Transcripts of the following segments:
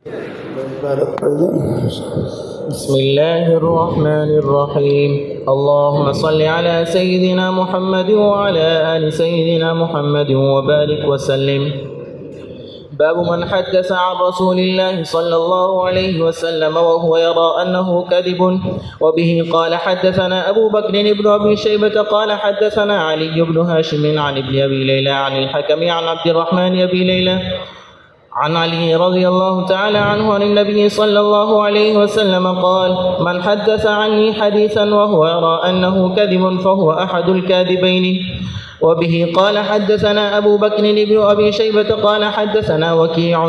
بسم الله الرحمن الرحيم. اللهم صل على سيدنا محمد وعلى آل سيدنا محمد وبارك وسلم. باب من حدث عن رسول الله صلى الله عليه وسلم وهو يرى أنه كذب. وبه قال حدثنا أبو بكر بن أبي شيبة قال حدثنا علي بن هاشم عن ابن أبي ليلى عن الحكم عن عبد الرحمن أبي ليلى عن علي رضي الله تعالى عنه عن النبي صلى الله عليه وسلم قال: من حدث عني حديثا وهو يرى أنه كذب فهو أحد الكاذبين. وبه قال حدثنا أبو بكر بن أبي شيبة قال حدثنا وكيع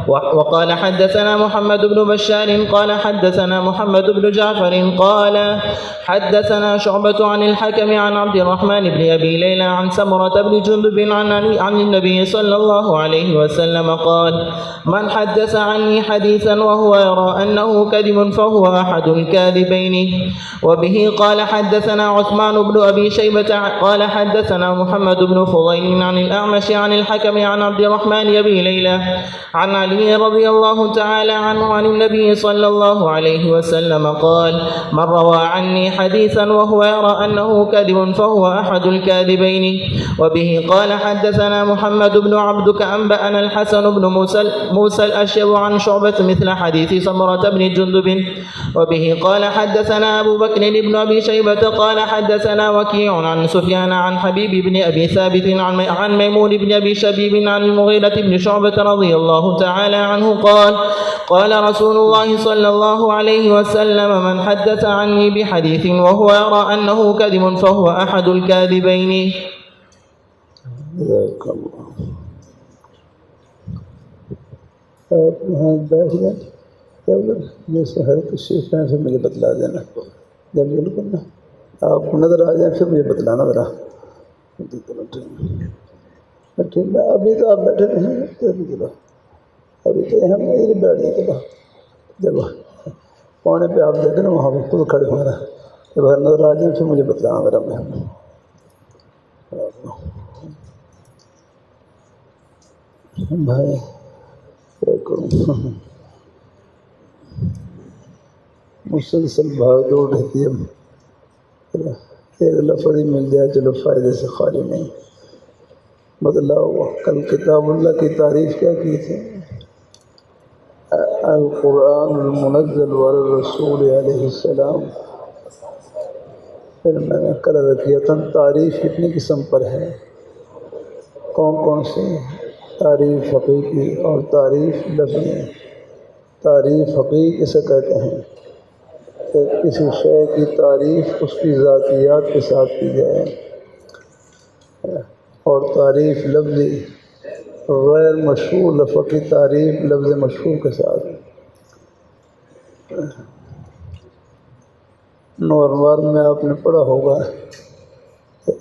وقال حدثنا محمد بن بشار قال حدثنا محمد بن جعفر قال حدثنا شعبة عن الحكم عن عبد الرحمن بن أبي ليلى عن سمرة بن جندب عن النبي صلى الله عليه وسلم قال: من حدث عني حديثا وهو يرى أنه كذب فهو أحد الكاذبين. وبه قال حدثنا عثمان بن أبي شيبة قال حدثنا محمد بن فضيل عن الأعمش عن الحكم عن عبد الرحمن أبي ليلى عن علي رضي الله تعالى عنه عن النبي صلى الله عليه وسلم قال: من روى عني حديثا وهو يرى أنه كذب فهو أحد الكاذبين. وبه قال حدثنا محمد بن عبدك أنبأنا الحسن بن موسى الأشيب عن شعبة مثل حديث سمرة بن جندب. وبه قال حدثنا أبو بكر بن أبي شيبة قال حدثنا وكيع عن سفيان عن حبيب بن أبي ثابت عن ميمون بن أبي شبيب عن المغيرة بن شعبة رضي الله تعالى عنه قال: قال رسول الله صلى الله عليه وسلم: من حدث عني بحديث وهو يرى أنه كذب فهو أحد الكاذبين. جزاک اللہ. آپ وہاں بیٹھ جائیں جب جیسے حضرت شیخ ہیں پھر مجھے بتلا دینا. جب بالکل نا آپ کو نظر آ جائیں پھر مجھے بتلانا ذرا. ٹھیک ہے. ابھی تو آپ بیٹھے رہیں چلو ابھی تو ہم ادھر بیٹھ جائیں. چلو جب پونے پہ آپ دیکھیں نا وہاں پہ خود کھڑے ہونا. جب نظر آ جائیں پھر مجھے بتلانا ذرا. میں بھائی کیا کروں, مسلسل بھاگ دوڑ رہتی ہے. ایک لفظ ہی مل جائے چلو فائدے سے خالی نہیں. بدلاؤ کل کتاب اللہ کی تعریف کیا کی تھی؟ القرآن المنزل والرسول علیہ السلام. پھر میں نے کل رکھیتاً تعریف کتنی قسم پر ہے, کون کون سی؟ تعریف حقیقی اور تعریف لفظی. تعریف حقیقی اسے کہتے ہیں کہ کسی شے کی تعریف اس کی ذاتیات کے ساتھ کی جائے, اور تعریف لفظی غیر مشہور لفظ کی تعریف لفظ مشہور کے ساتھ. نورمال میں آپ نے پڑھا ہوگا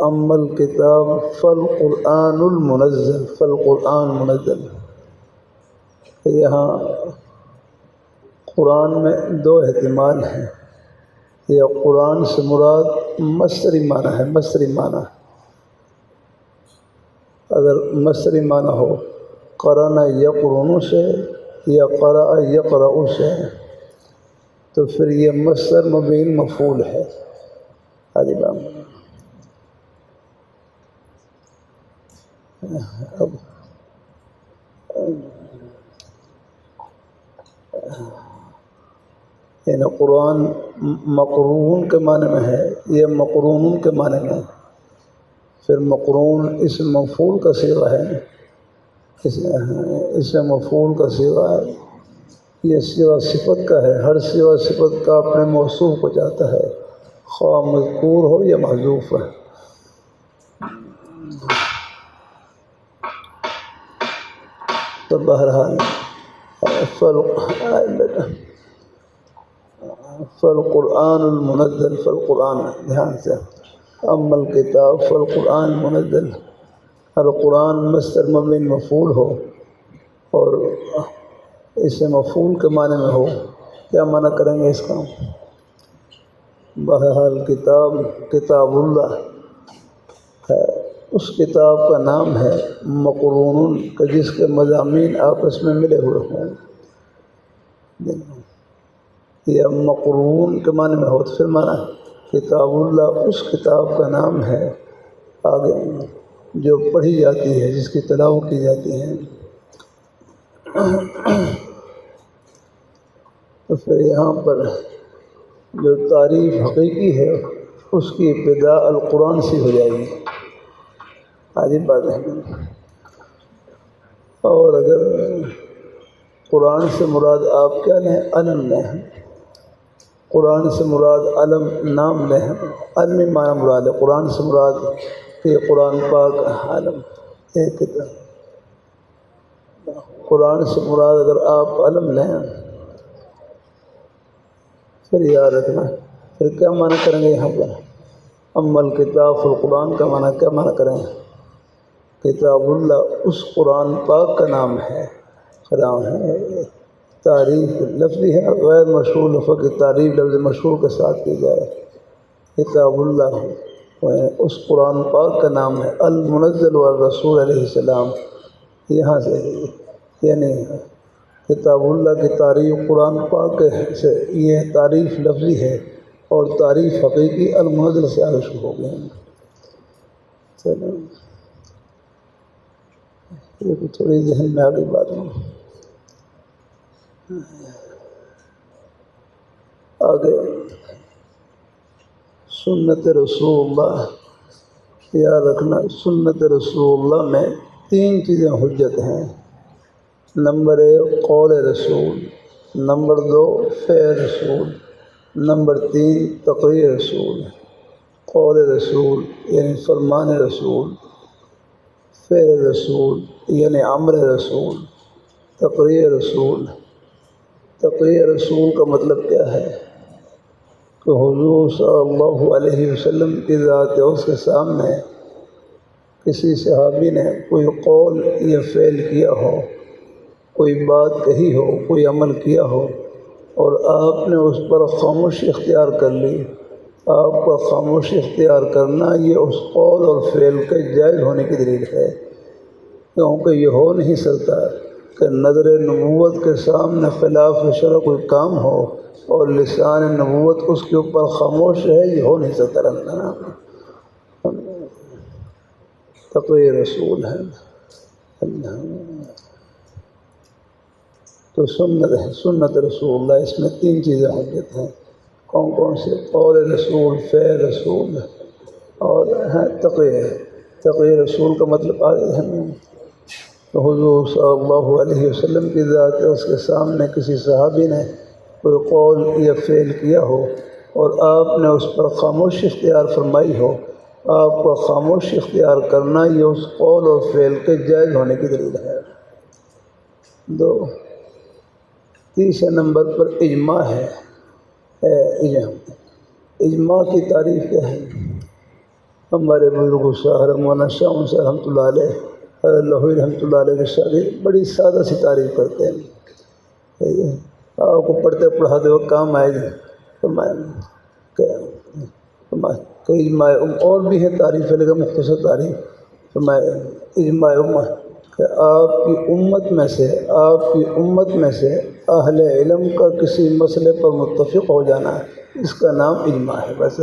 امل کتاب فالقرآن المنزل. فالقرآن منزل. یہاں قرآن میں دو احتمال ہیں. یا قرآن سے مراد مصدری معنی ہے. مصدری معنی اگر مصدری معنی ہو قرأ یقرؤ سے یا قرأ یقرأ سے تو پھر یہ مصدر مبنی مفعول ہے. الف اب یعنی قرآن مقرون کے معنی میں ہے, یہ مقرون کے معنی میں. پھر مقرون اسم مفعول کا صیغہ ہے, اسم مفعول کا صیغہ ہے. یہ صیغہ صفت کا ہے. ہر صیغہ صفت کا اپنے موصوف کو جاتا ہے, خواہ مذکور ہو یا محذوف ہے. تو بہرحال فالقرآن المنزل. فالقرآن دھیان سے اما الکتاب فالقرآن منزل. القرآن مصدر مبنی مفعول ہو اور اسے مفعول کے معنی میں ہو. کیا معنی کریں گے اس کا؟ بہرحال کتاب کتاب اللہ ہے. اس کتاب کا نام ہے مقرون کہ جس کے مضامین آپس میں ملے ہوئے ہوں. یا مقرون کے معنی میں ہو تو پھر معنی کتاب اللہ اس کتاب کا نام ہے آگے جو پڑھی جاتی ہے، جس کی تلاوت کی جاتی ہے۔ تو پھر یہاں پر جو تعریف حقیقی ہے اس کی ابتدا القرآن سے ہو جائے گی، عجیب بات ہے۔ اور اگر قرآن سے مراد آپ کیا لیں؟ علم لیں، قرآن سے مراد علم نام لیں، علمی معنی مراد ہے، قرآن سے مراد کہ قرآن پاک علم ایک کتاب، قرآن سے مراد اگر آپ علم لیں پھر یاد رکھنا پھر کیا معنی کریں گے یہاں پر؟ امل کتاب القرآن کا معنی کیا معنی کریں گے؟ کتاب اللہ اس قرآن پاک کا نام ہے، کلام ہے۔ تعریف لفظی ہے، غیر مشہور لفظ کی تعریف لفظ مشہور کے ساتھ کی جائے۔ کتاب اللہ اس قرآن پاک کا نام ہے، المنزل والرسول علیہ السلام، یہاں سے یعنی کتاب اللہ کی تعریف قرآن پاک سے یہ تعریف لفظی ہے، اور تعریف حقیقی المنزل سے آگے شروع ہو گئے ہیں۔ چلو یہ تھوڑی ذہن میں آگے بات ہوں آگے سنت رسول اللہ یاد رکھنا۔ سنت رسول اللہ میں 3 چیزیں حجت ہیں۔ نمبر 1 قول رسول، نمبر 2 فعل رسول، نمبر 3 تقریر رسول۔ قول رسول یعنی فرمان رسول، فعل رسول یعنی عمل رسول، تقریر رسول۔ تقریر رسول کا مطلب کیا ہے کہ حضور صلی اللہ علیہ وسلم کی ذات اس کے سامنے کسی صحابی نے کوئی قول یا فعل کیا ہو، کوئی بات کہی ہو، کوئی عمل کیا ہو، اور آپ نے اس پر خاموشی اختیار کر لی۔ آپ کا خاموشی اختیار کرنا یہ اس قول اور فعل کے جائز ہونے کی دلیل ہے، کیونکہ یہ ہو نہیں سکتا کہ نظر نبوت کے سامنے خلاف شرع کوئی کام ہو اور لسان نبوت اس کے اوپر خاموش ہے، یہ ہو نہیں سکتا۔ رہنا تقریر رسول ہے۔ تو سنت ہے، سنت رسول اللہ، اس میں 3 چیزیں حجت ہیں۔ کون کون سے؟ قول رسول، فعل رسول اور تقریر۔ تقریر رسول کا مطلب آگے ہے تو حضور صلی اللہ علیہ وسلم کی ذات اس کے سامنے کسی صحابی نے کوئی قول یا فعل کیا ہو اور آپ نے اس پر خاموشی اختیار فرمائی ہو، آپ کا خاموشی اختیار کرنا یہ اس قول اور فعل کے جائز ہونے کی دلیل ہے۔ 2 تیسرے نمبر پر اجماع ہے۔ اجماع کی تعریف کیا ہے؟ ہمارے بزرگ صاحب مولانا شاہ صاحب رحمۃ اللہ علیہ اللہ رحمۃ اللہ علیہ کے شاگرد بڑی سادہ سی تعریف کرتے ہیں، آپ کو پڑھتے پڑھاتے وقت کام آئے گی۔ کئی اجماع اور بھی ہے تعریف ہے لیکن مختصر تعریف اجماع امت کہ آپ کی امت میں سے اہل علم کا کسی مسئلے پر متفق ہو جانا، اس کا نام اجماع ہے۔ بس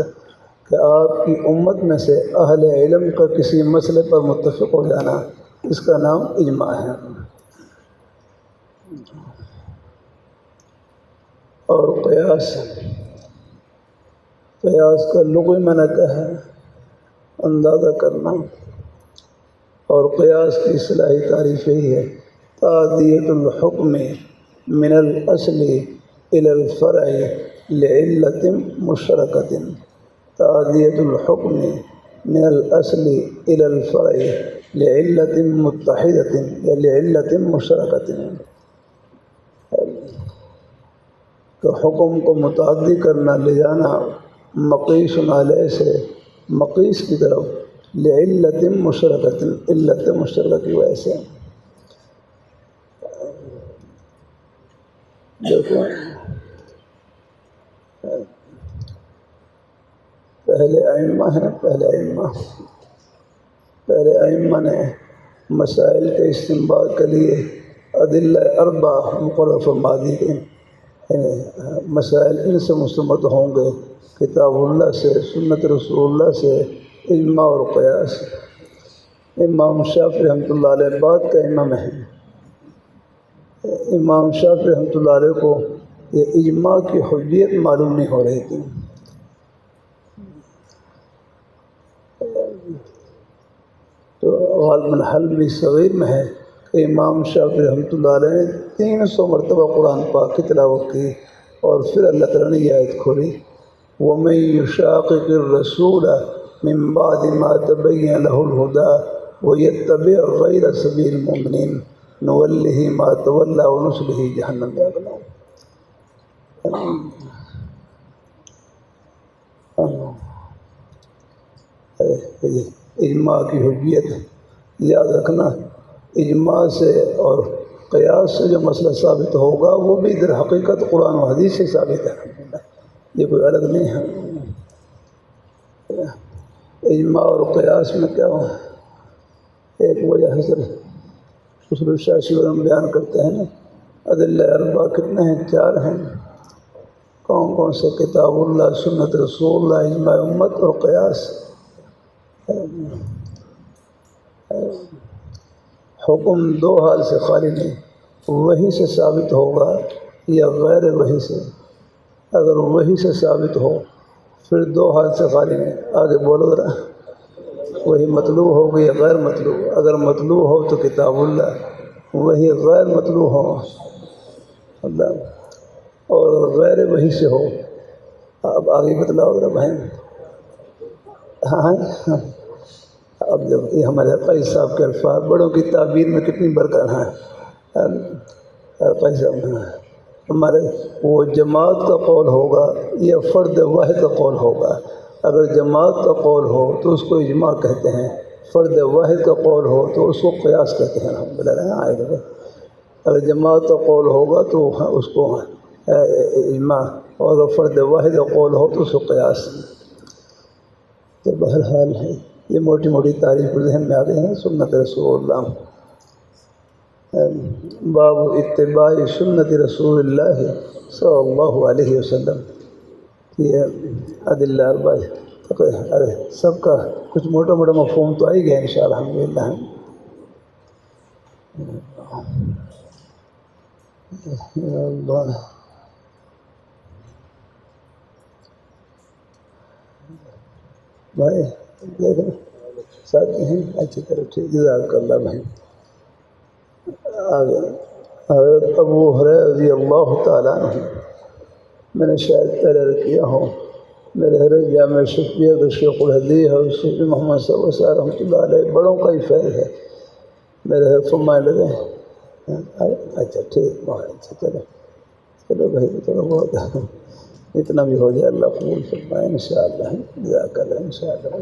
کہ آپ کی امت میں سے اہل علم کا کسی مسئلے پر متفق ہو جانا، اس کا نام اجماع ہے۔ اور قیاس کا لغوی معنی کیا ہے؟ اندازہ کرنا، اور قیاس کی اصطلاحی تعریف یہی ہے تعدیۃ الحکم من الاصل الى الفرع لعلۃ مشترکۃ۔ تعدیۃ الحکم من الاصل الى الفرع لعلۃ متحدۃ یا لعلۃ مشترکۃ، کہ حکم کو متعدی کرنا، لے جانا مقیس علیہ سے مقیس کی طرف، لعلۃ مشترکۃ علت مشترکہ کی وجہ سے۔ دیکھو پہلے ائمہ نے مسائل کے استنباط کے لیے ادلہ 4 مقرر فرما دی گئی مسائل ان سے مستمد ہوں گے، کتاب اللہ سے، سنت رسول اللہ سے، اجماع اور قیاس۔ امام شافعی رحمۃ اللہ علیہ بعد کا امام ہے۔ امام شافعی رحمۃ اللہ علیہ کو یہ اجماع کی حجیت معلوم نہیں ہو رہی تھی۔ تو غالباً حلبی صغیر میں ہے کہ امام شافعی رحمۃ اللہ علیہ نے 300 مرتبہ قرآن پاک کی تلاوت کی، اور پھر اللہ تعالیٰ نے یہ آیت کھولی، وَمَن يُشَاقِقِ الرَّسُولَ مِن بَعْدِ مَا تَبَيَّنَ لَهُ الْهُدَىٰ وَيَتَّبِعْ غَيْرَ سَبِيلِ الْمُؤْمِنِينَ نُوَلِّهِ مَا تَوَلَّىٰ وَنُصْلِهِ جَهَنَّمَ۔ اجماع کی حجیت یاد رکھنا، اجماع سے اور قیاس سے جو مسئلہ ثابت ہوگا وہ بھی در حقیقت قرآن و حدیث سے ثابت ہے، یہ کوئی الگ نہیں ہے۔ اجماع اور قیاس میں کیا ہو، ایک وجہ حضرت خسرو شاہ شیورم بیان کرتے ہیں نا، ادلہ اربع کتنے ہیں؟ 4 ہیں۔ کون کون سے؟ کتاب اللہ، سنت رسول اللہ، اجماع امت اور قیاس۔ حکم 2 حال سے خالی نہیں، وحی سے ثابت ہوگا یا غیر وحی سے۔ اگر وحی سے ثابت ہو پھر 2 حال سے خالی نہیں۔ آگے بولو ذرا، وہی مطلوب ہوگی یا غیر مطلوب؟ اگر مطلوب ہو تو کتاب اللہ، وہی غیر مطلوب ہو اللہ، اور غیر وحی سے ہو۔ اب آگے بتلاؤ ذرا بہن۔ ہاں اب جب یہ ہمارے قاضی صاحب کے الفاظ، بڑوں کی تعبیر میں کتنی برکت ہے۔ قاضی صاحب ہمارے وہ جماعت کا قول ہوگا یا فرد واحد کا قول ہوگا؟ اگر جماعت کا قول ہو تو اس کو اجماع کہتے ہیں، فرد واحد کا قول ہو تو اس کو قیاس کہتے ہیں۔ الحمدللہ اگر جماعت کا قول ہوگا تو اس کو اجماع، اور اگر فرد واحد کا قول ہو تو اس کو قیاس۔ تو بہرحال ہے یہ موٹی موٹی تعریف ذہن میں آ گئی ہیں۔ سنت رسول اللہ، باب اتباع سنت رسول اللہ صلی اللہ علیہ وسلم، یہ ادلہ اربع۔ ارے سب کا کچھ موٹا موٹا مفہوم تو آ ہی گیا انشاءاللہ، الحمدللہ۔ اللہ بھائی دیکھیں ساتھی ہیں، اچھی طرح ٹھیک، جزاک اللہ بھائی۔ آگے حضرت ابو ہریرہ رضی اللہ تعالیٰ عنہ، میں نے شاید پہلے کیا ہو، میرے حضرت جامع شفیہ کا شیخ الحدیث اور صوفی محمد صلی اللہ علیہ وسلم رحمۃ اللہ علیہ بڑوں کا ہی فیض ہے۔ میرے حضرت فرمائے لگے، اچھا ٹھیک، بہت اچھا، چلو بھائی چلو، بہت اتنا بھی ہو جائے، اللہ قبول فرمائے انشاءاللہ، جزاک اللہ انشاءاللہ۔